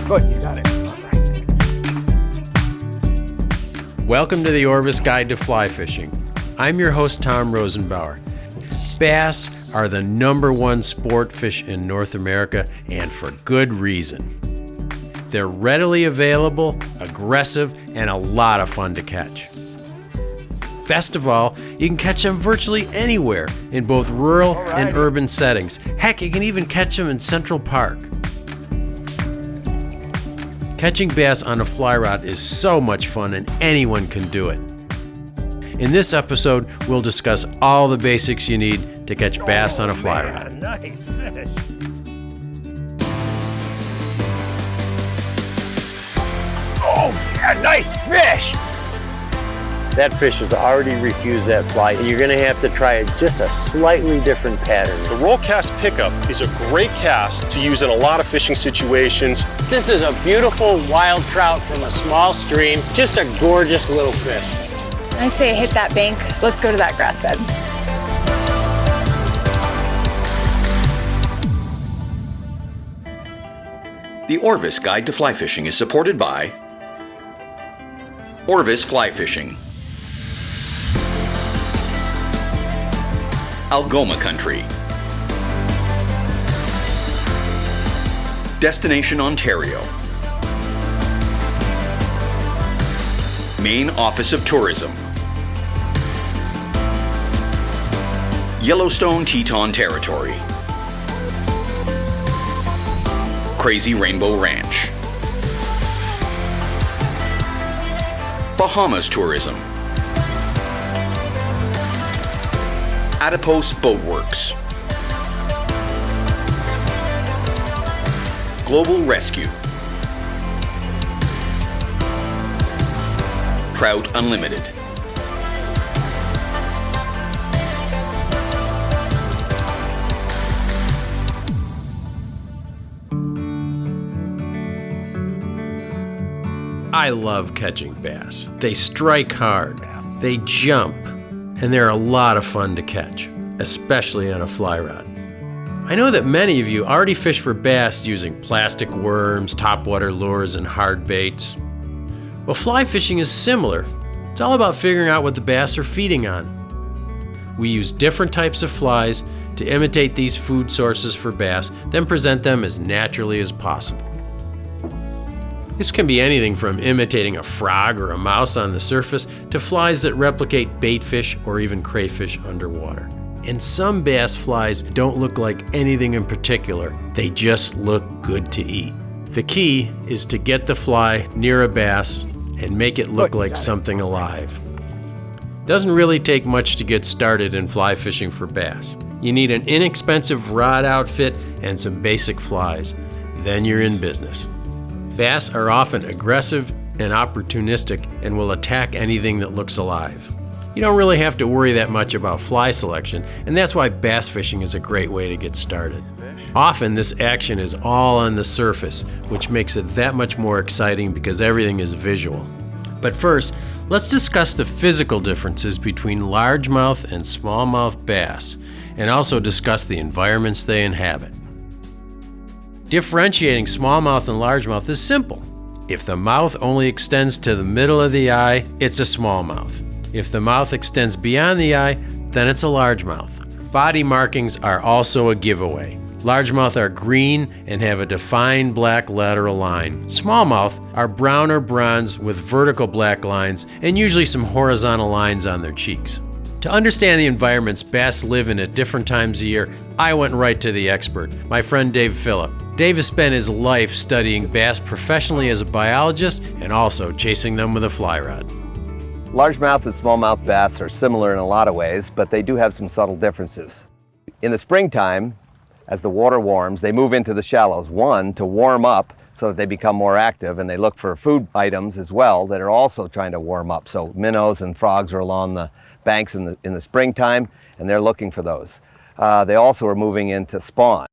Good, you got it. Welcome to the Orvis Guide to Fly Fishing. I'm your host, Tom Rosenbauer. Bass are the #1 sport fish in North America, and for good reason. They're readily available, aggressive, and a lot of fun to catch. Best of all, you can catch them virtually anywhere in both rural and urban settings. Heck, you can even catch them in Central Park. Catching bass on a fly rod is so much fun and anyone can do it. In this episode, we'll discuss all the basics you need to catch bass on a fly rod. Nice fish. Oh, yeah, nice fish. That fish has already refused that fly. You're gonna have to try just a slightly different pattern. The roll cast pickup is a great cast to use in a lot of fishing situations. This is a beautiful wild trout from a small stream. Just a gorgeous little fish. I say hit that bank. Let's go to that grass bed. The Orvis Guide to Fly Fishing is supported by Orvis Fly Fishing, Algoma Country, Destination Ontario, Maine Office of Tourism, Yellowstone Teton Territory, Crazy Rainbow Ranch, Bahamas Tourism, Adipose Boatworks, Global Rescue, Trout Unlimited. I love catching bass. They strike hard, they jump, and they're a lot of fun to catch, especially on a fly rod. I know that many of you already fish for bass using plastic worms, topwater lures, and hard baits. Well, fly fishing is similar. It's all about figuring out what the bass are feeding on. We use different types of flies to imitate these food sources for bass, then present them as naturally as possible. This can be anything from imitating a frog or a mouse on the surface to flies that replicate baitfish or even crayfish underwater. And some bass flies don't look like anything in particular, they just look good to eat. The key is to get the fly near a bass and make it look like something alive. Doesn't really take much to get started in fly fishing for bass. You need an inexpensive rod outfit and some basic flies. Then you're in business. Bass are often aggressive and opportunistic and will attack anything that looks alive. You don't really have to worry that much about fly selection, and that's why bass fishing is a great way to get started. Often this action is all on the surface, which makes it that much more exciting because everything is visual. But first, let's discuss the physical differences between largemouth and smallmouth bass, and also discuss the environments they inhabit. Differentiating smallmouth and largemouth is simple. If the mouth only extends to the middle of the eye, it's a smallmouth. If the mouth extends beyond the eye, then it's a largemouth. Body markings are also a giveaway. Largemouth are green and have a defined black lateral line. Smallmouth are brown or bronze with vertical black lines and usually some horizontal lines on their cheeks. To understand the environments bass live in at different times of year, I went right to the expert, my friend Dave Phillip. Dave has spent his life studying bass professionally as a biologist and also chasing them with a fly rod. Largemouth and smallmouth bass are similar in a lot of ways, but they do have some subtle differences. In the springtime, as the water warms, they move into the shallows. One, to warm up so that they become more active, and they look for food items as well that are also trying to warm up. So minnows and frogs are along the banks in the springtime, and they're looking for those. They also are moving in to spawn.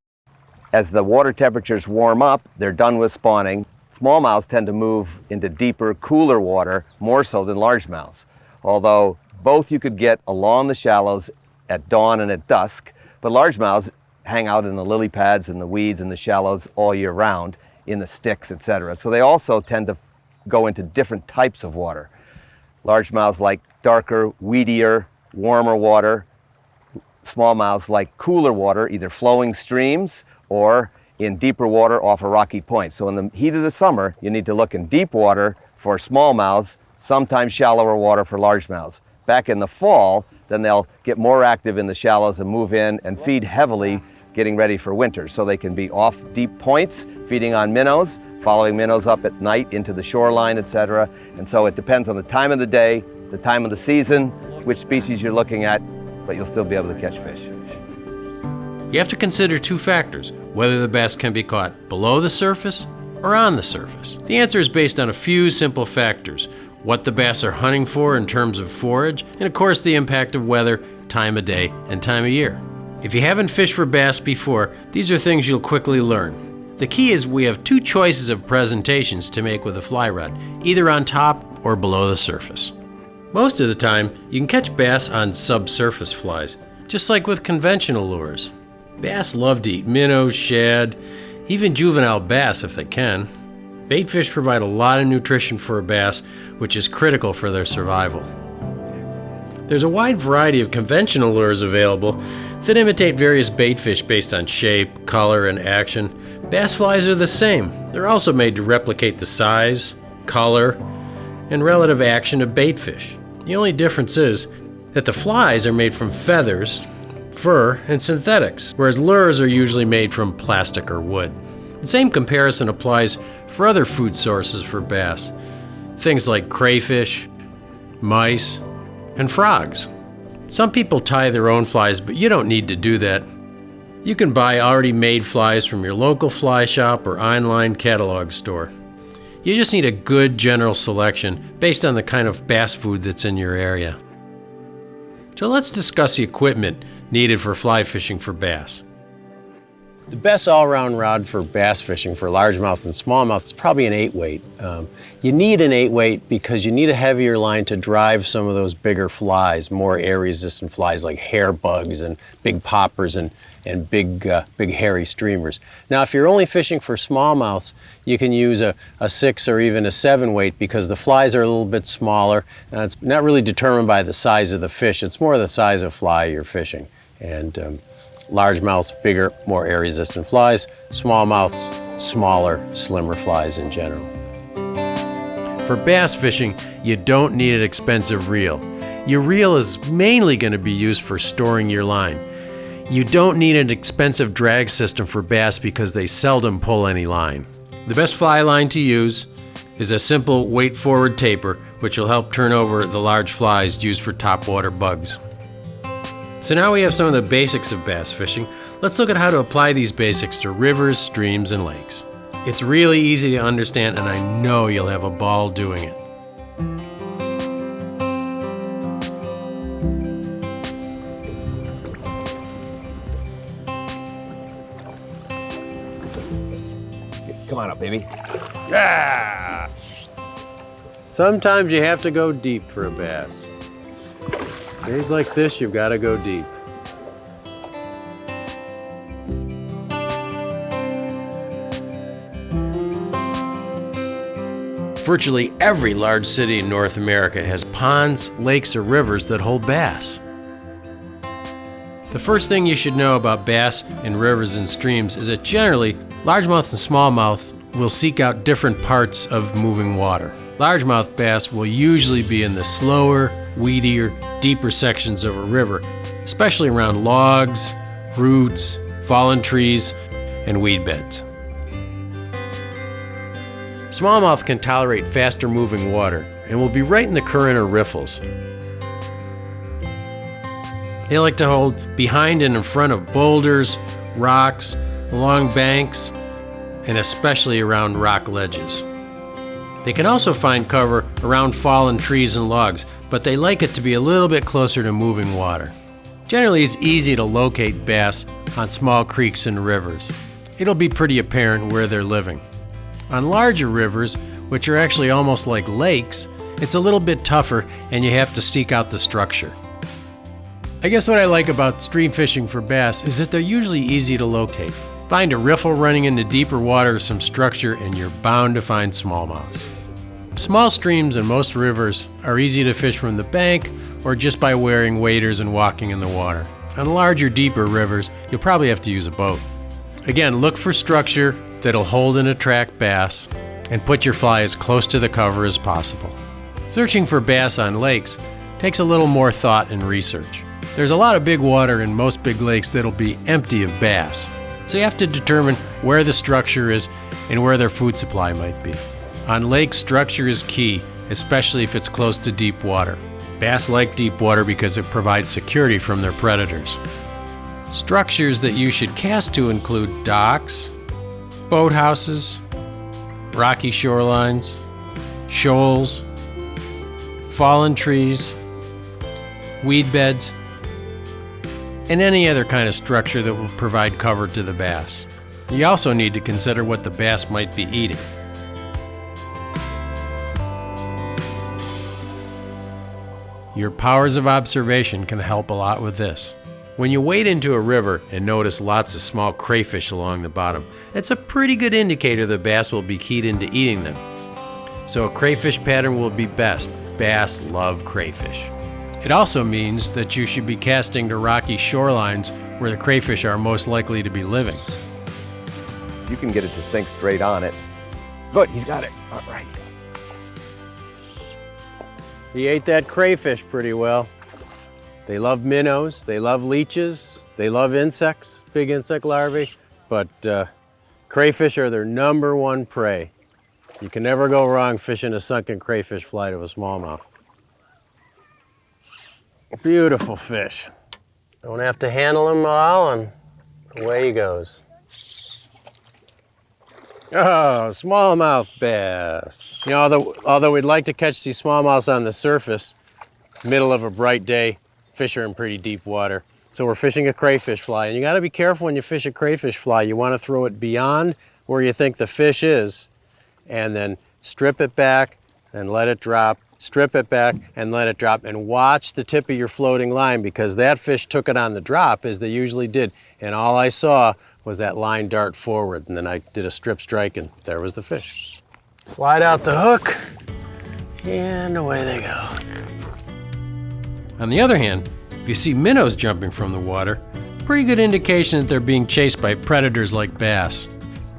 As the water temperatures warm up, they're done with spawning. Smallmouths tend to move into deeper, cooler water more so than largemouths. Although both you could get along the shallows at dawn and at dusk, but largemouths hang out in the lily pads and the weeds and the shallows all year round, in the sticks, etc. So they also tend to go into different types of water. Largemouths like darker, weedier, warmer water. Smallmouths like cooler water, either flowing streams or in deeper water off a rocky point. So in the heat of the summer, you need to look in deep water for smallmouths, sometimes shallower water for largemouths. Back in the fall, then they'll get more active in the shallows and move in and feed heavily, getting ready for winter. So they can be off deep points, feeding on minnows, following minnows up at night into the shoreline, etc. And so it depends on the time of the day, the time of the season, which species you're looking at, but you'll still be able to catch fish. You have to consider two factors: whether the bass can be caught below the surface or on the surface. The answer is based on a few simple factors: what the bass are hunting for in terms of forage, and of course the impact of weather, time of day, and time of year. If you haven't fished for bass before, these are things you'll quickly learn. The key is we have two choices of presentations to make with a fly rod, either on top or below the surface. Most of the time, you can catch bass on subsurface flies, just like with conventional lures. Bass love to eat minnows, shad, even juvenile bass if they can. Bait fish provide a lot of nutrition for a bass, which is critical for their survival. There's a wide variety of conventional lures available that imitate various bait fish based on shape, color, and action. Bass flies are the same. They're also made to replicate the size, color, and relative action of bait fish. The only difference is that the flies are made from feathers, fur, and synthetics, whereas lures are usually made from plastic or wood. The same comparison applies for other food sources for bass. Things like crayfish, mice, and frogs. Some people tie their own flies, but you don't need to do that. You can buy already made flies from your local fly shop or online catalog store. You just need a good general selection based on the kind of bass food that's in your area. So let's discuss the equipment needed for fly fishing for bass. The best all-around rod for bass fishing for largemouth and smallmouth is probably an 8-weight. You need an 8-weight because you need a heavier line to drive some of those bigger flies, more air-resistant flies like hair bugs and big poppers and big hairy streamers. Now, if you're only fishing for smallmouths, you can use a 6 or even a 7-weight because the flies are a little bit smaller. It's not really determined by the size of the fish, it's more the size of fly you're fishing. And largemouths, bigger, more air-resistant flies. Smallmouths, smaller, slimmer flies in general. For bass fishing, you don't need an expensive reel. Your reel is mainly going to be used for storing your line. You don't need an expensive drag system for bass because they seldom pull any line. The best fly line to use is a simple weight-forward taper, which will help turn over the large flies used for topwater bugs. So now we have some of the basics of bass fishing. Let's look at how to apply these basics to rivers, streams, and lakes. It's really easy to understand, and I know you'll have a ball doing it. Come on up, baby. Ah! Sometimes you have to go deep for a bass. Days like this, you've got to go deep. Virtually every large city in North America has ponds, lakes, or rivers that hold bass. The first thing you should know about bass in rivers and streams is that generally, largemouth and smallmouth will seek out different parts of moving water. Largemouth bass will usually be in the slower, weedier, deeper sections of a river, especially around logs, roots, fallen trees, and weed beds. Smallmouth can tolerate faster moving water and will be right in the current or riffles. They like to hold behind and in front of boulders, rocks, along banks, and especially around rock ledges. They can also find cover around fallen trees and logs, but they like it to be a little bit closer to moving water. Generally, it's easy to locate bass on small creeks and rivers. It'll be pretty apparent where they're living. On larger rivers, which are actually almost like lakes, it's a little bit tougher and you have to seek out the structure. I guess what I like about stream fishing for bass is that they're usually easy to locate. Find a riffle running into deeper water or some structure and you're bound to find smallmouths. Small streams and most rivers are easy to fish from the bank or just by wearing waders and walking in the water. On larger, deeper rivers, you'll probably have to use a boat. Again, look for structure that'll hold and attract bass and put your fly as close to the cover as possible. Searching for bass on lakes takes a little more thought and research. There's a lot of big water in most big lakes that'll be empty of bass, so you have to determine where the structure is and where their food supply might be. On lakes, structure is key, especially if it's close to deep water. Bass like deep water because it provides security from their predators. Structures that you should cast to include docks, boathouses, rocky shorelines, shoals, fallen trees, weed beds, and any other kind of structure that will provide cover to the bass. You also need to consider what the bass might be eating. Your powers of observation can help a lot with this. When you wade into a river and notice lots of small crayfish along the bottom, that's a pretty good indicator the bass will be keyed into eating them. So a crayfish pattern will be best. Bass love crayfish. It also means that you should be casting to rocky shorelines where the crayfish are most likely to be living. You can get it to sink straight on it. Good, he's got it. All right. He ate that crayfish pretty well. They love minnows, they love leeches, they love insects, big insect larvae, but crayfish are their #1 prey. You can never go wrong fishing a sunken crayfish fly to a smallmouth. Beautiful fish. Don't have to handle him at all, and away he goes. Oh, smallmouth bass. You know, although we'd like to catch these smallmouths on the surface, middle of a bright day, fish are in pretty deep water. So we're fishing a crayfish fly, and you gotta be careful when you fish a crayfish fly. You wanna throw it beyond where you think the fish is, and then strip it back and let it drop, strip it back and let it drop, and watch the tip of your floating line, because that fish took it on the drop, as they usually did, and all I saw was that line dart forward, and then I did a strip strike, and there was the fish. Slide out the hook, and away they go. On the other hand, if you see minnows jumping from the water, pretty good indication that they're being chased by predators like bass.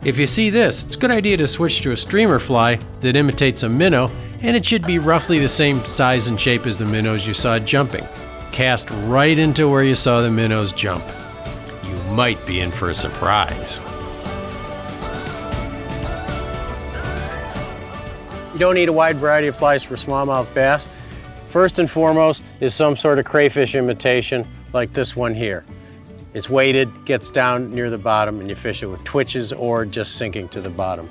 If you see this, it's a good idea to switch to a streamer fly that imitates a minnow, and it should be roughly the same size and shape as the minnows you saw jumping. Cast right into where you saw the minnows jump. You might be in for a surprise. You don't need a wide variety of flies for smallmouth bass. First and foremost is some sort of crayfish imitation, like this one here. It's weighted, gets down near the bottom, and you fish it with twitches or just sinking to the bottom.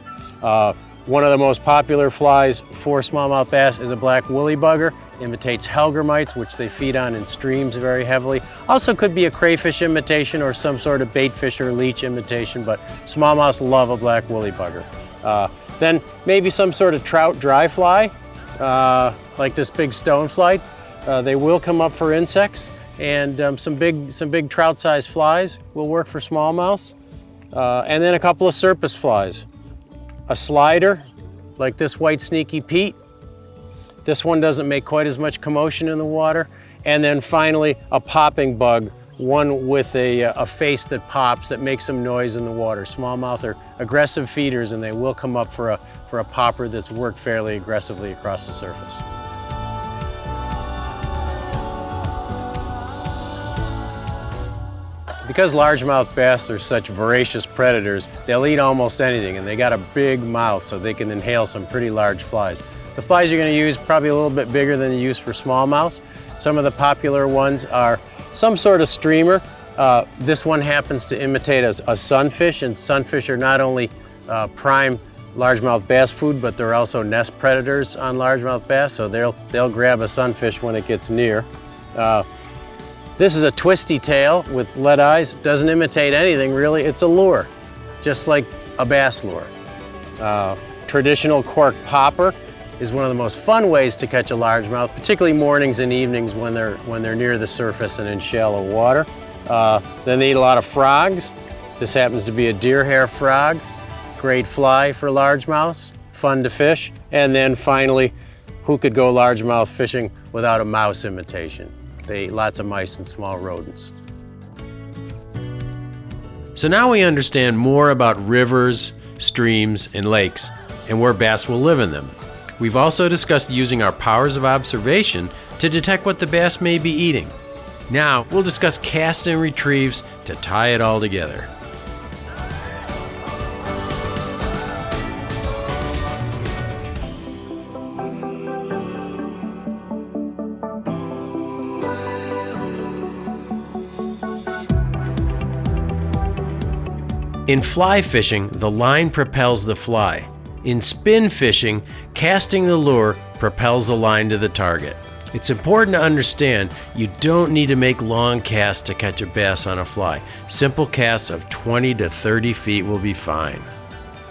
One of the most popular flies for smallmouth bass is a black woolly bugger. Imitates hellgrammites, which they feed on in streams very heavily. Also could be a crayfish imitation or some sort of baitfish or leech imitation, but smallmouths love a black woolly bugger. Then maybe some sort of trout dry fly, like this big stonefly. They will come up for insects, and some big trout-sized flies will work for smallmouths. And then a couple of surface flies. A slider, like this white sneaky Pete. This one doesn't make quite as much commotion in the water. And then finally, a popping bug, one with a face that pops, that makes some noise in the water. Smallmouth are aggressive feeders, and they will come up for a popper that's worked fairly aggressively across the surface. Because largemouth bass are such voracious predators, they'll eat almost anything, and they got a big mouth, so they can inhale some pretty large flies. The flies you're going to use probably a little bit bigger than you use for smallmouths. Some of the popular ones are some sort of streamer. This one happens to imitate a sunfish, and sunfish are not only prime largemouth bass food, but they're also nest predators on largemouth bass, so they'll grab a sunfish when it gets near. This is a twisty tail with lead eyes. Doesn't imitate anything really. It's a lure, just like a bass lure. Traditional cork popper is one of the most fun ways to catch a largemouth, particularly mornings and evenings when they're near the surface and in shallow water. Then they eat a lot of frogs. This happens to be a deer hair frog. Great fly for largemouths, fun to fish. And then finally, who could go largemouth fishing without a mouse imitation? They eat lots of mice and small rodents. So now we understand more about rivers, streams, and lakes, and where bass will live in them. We've also discussed using our powers of observation to detect what the bass may be eating. Now we'll discuss casts and retrieves to tie it all together. In fly fishing, the line propels the fly. In spin fishing, casting the lure propels the line to the target. It's important to understand you don't need to make long casts to catch a bass on a fly. Simple casts of 20 to 30 feet will be fine.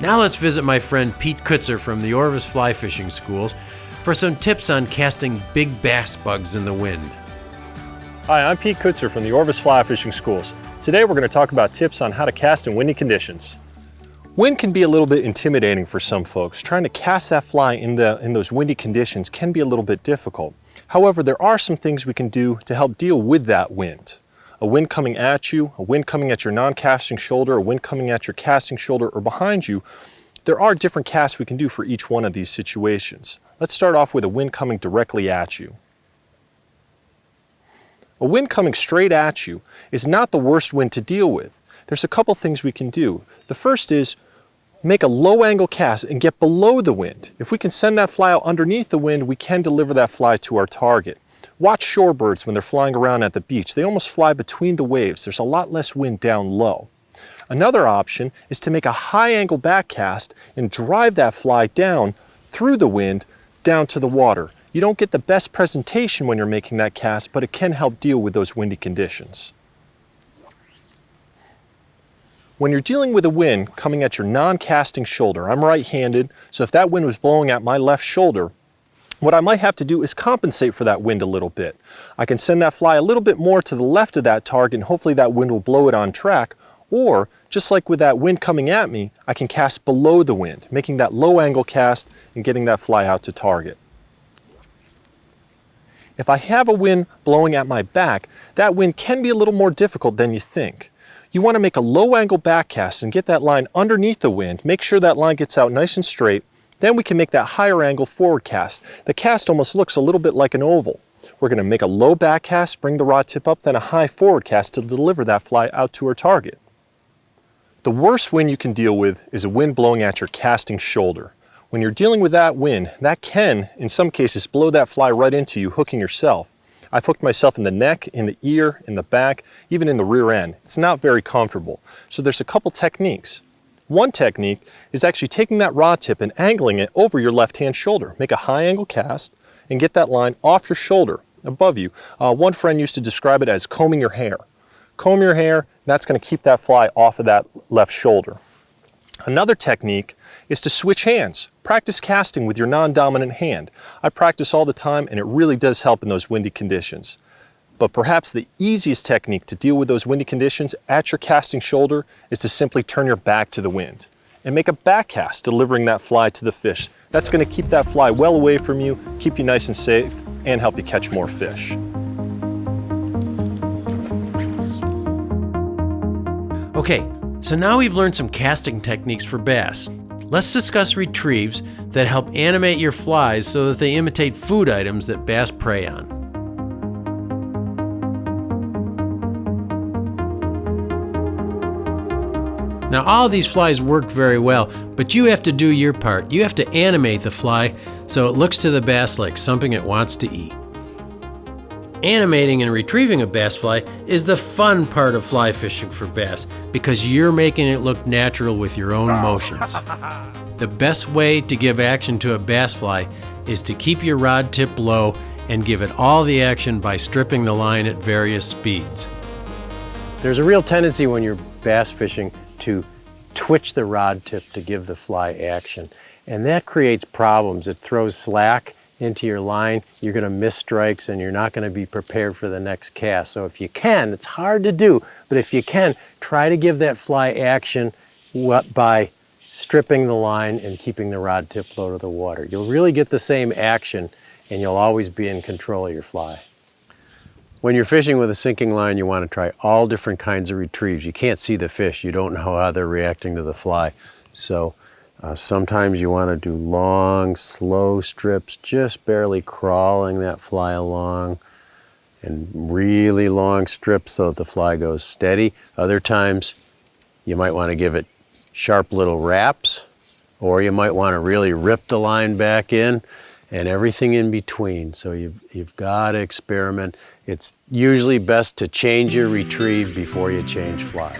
Now let's visit my friend Pete Kutzer from the Orvis Fly Fishing Schools for some tips on casting big bass bugs in the wind. Hi, I'm Pete Kutzer from the Orvis Fly Fishing Schools. Today we're going to talk about tips on how to cast in windy conditions. Wind can be a little bit intimidating for some folks. Trying to cast that fly in those windy conditions can be a little bit difficult. However, there are some things we can do to help deal with that wind. A wind coming at you, a wind coming at your non-casting shoulder, a wind coming at your casting shoulder or behind you. There are different casts we can do for each one of these situations. Let's start off with a wind coming directly at you. A wind coming straight at you is not the worst wind to deal with. There's a couple things we can do. The first is make a low angle cast and get below the wind. If we can send that fly out underneath the wind, we can deliver that fly to our target. Watch shorebirds when they're flying around at the beach. They almost fly between the waves. There's a lot less wind down low. Another option is to make a high angle back cast and drive that fly down through the wind down to the water. You don't get the best presentation when you're making that cast, but it can help deal with those windy conditions. When you're dealing with a wind coming at your non-casting shoulder, I'm right-handed, so if that wind was blowing at my left shoulder, what I might have to do is compensate for that wind a little bit. I can send that fly a little bit more to the left of that target and hopefully that wind will blow it on track, or just like with that wind coming at me, I can cast below the wind, making that low angle cast and getting that fly out to target. If I have a wind blowing at my back, that wind can be a little more difficult than you think. You want to make a low angle back cast and get that line underneath the wind, make sure that line gets out nice and straight, then we can make that higher angle forward cast. The cast almost looks a little bit like an oval. We're going to make a low back cast, bring the rod tip up, then a high forward cast to deliver that fly out to our target. The worst wind you can deal with is a wind blowing at your casting shoulder. When you're dealing with that wind, that can, in some cases, blow that fly right into you, hooking yourself. I've hooked myself in the neck, in the ear, in the back, even in the rear end. It's not very comfortable. So there's a couple techniques. One technique is actually taking that rod tip and angling it over your left-hand shoulder. Make a high angle cast and get that line off your shoulder, above you. One friend used to describe it as combing your hair. Comb your hair, that's going to keep that fly off of that left shoulder. Another technique is to switch hands. Practice casting with your non-dominant hand. I practice all the time and it really does help in those windy conditions. But perhaps the easiest technique to deal with those windy conditions at your casting shoulder is to simply turn your back to the wind and make a back cast, delivering that fly to the fish. That's going to keep that fly well away from you, keep you nice and safe, and help you catch more fish. Okay, so now we've learned some casting techniques for bass. Let's discuss retrieves that help animate your flies so that they imitate food items that bass prey on. Now all of these flies work very well, but you have to do your part. You have to animate the fly so it looks to the bass like something it wants to eat. Animating and retrieving a bass fly is the fun part of fly fishing for bass because you're making it look natural with your own motions. The best way to give action to a bass fly is to keep your rod tip low and give it all the action by stripping the line at various speeds. There's a real tendency when you're bass fishing to twitch the rod tip to give the fly action, and that creates problems. It throws slack into your line, you're going to miss strikes and you're not going to be prepared for the next cast. So if you can, it's hard to do, but if you can, try to give that fly action by stripping the line and keeping the rod tip low to the water. You'll really get the same action and you'll always be in control of your fly. When you're fishing with a sinking line, you want to try all different kinds of retrieves. You can't see the fish. You don't know how they're reacting to the fly. So sometimes you want to do long, slow strips, just barely crawling that fly along, and really long strips so that the fly goes steady. Other times you might want to give it sharp little wraps, or you might want to really rip the line back in, and everything in between. So you've got to experiment. It's usually best to change your retrieve before you change flies.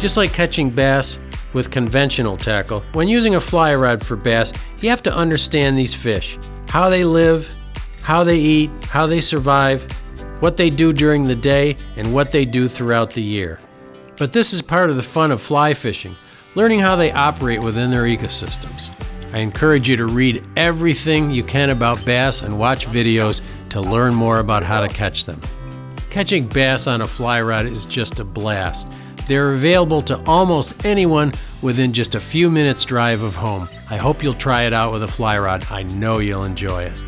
Just like catching bass with conventional tackle, when using a fly rod for bass, you have to understand these fish, how they live, how they eat, how they survive, what they do during the day, and what they do throughout the year. But this is part of the fun of fly fishing, learning how they operate within their ecosystems. I encourage you to read everything you can about bass and watch videos to learn more about how to catch them. Catching bass on a fly rod is just a blast. They're available to almost anyone within just a few minutes drive of home. I hope you'll try it out with a fly rod. I know you'll enjoy it.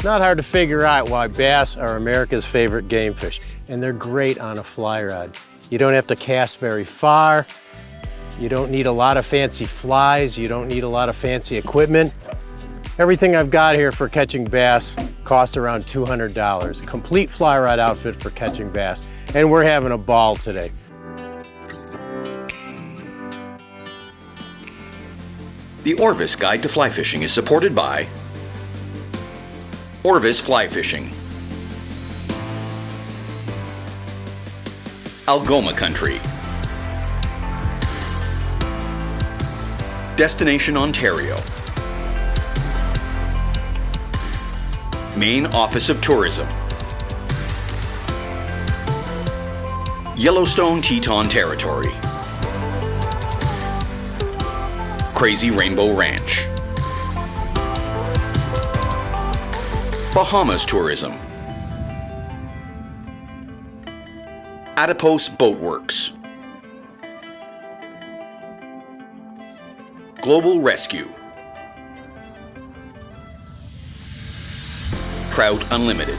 Not hard to figure out why bass are America's favorite game fish, and they're great on a fly rod. You don't have to cast very far. You don't need a lot of fancy flies. You don't need a lot of fancy equipment. Everything I've got here for catching bass costs around $200. A complete fly rod outfit for catching bass, and we're having a ball today. The Orvis Guide to Fly Fishing is supported by Orvis Fly Fishing, Algoma Country, Destination Ontario, Maine Office of Tourism, Yellowstone Teton Territory, Crazy Rainbow Ranch, Bahamas Tourism, Adipose Boat Works, Global Rescue, Trout Unlimited.